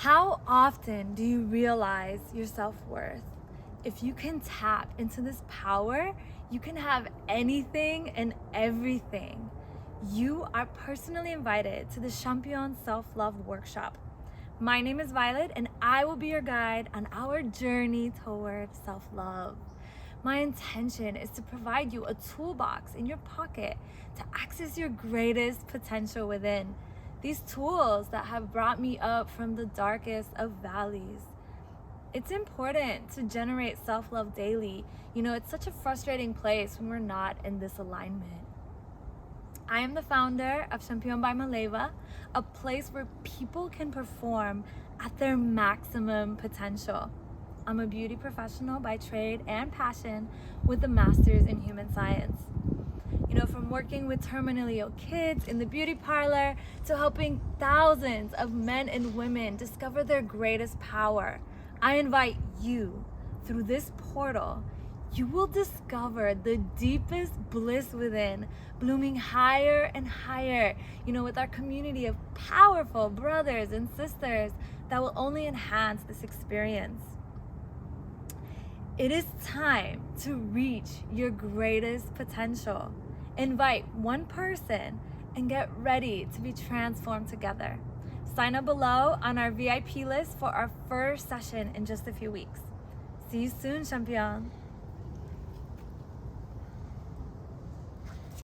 How often do you realize your self-worth? If you can tap into this power, you can have anything and everything. You are personally invited to the Champion Self-Love Workshop. My name is Violet, and I will be your guide on our journey toward self-love. My intention is to provide you a toolbox in your pocket to access your greatest potential within. These tools that have brought me up from the darkest of valleys. It's important to generate self-love daily. It's such a frustrating place when we're not in this alignment. I am the founder of Champion by Maleva, a place where people can perform at their maximum potential. I'm a beauty professional by trade and passion with a master's in human science. From working with terminally ill kids in the beauty parlor to helping thousands of men and women discover their greatest power, I invite you through this portal. You will discover the deepest bliss within, blooming higher and higher, with our community of powerful brothers and sisters that will only enhance this experience. It is time to reach your greatest potential. Invite one person and get ready to be transformed together. Sign up below on our VIP list for our first session in just a few weeks. See you soon, Champion.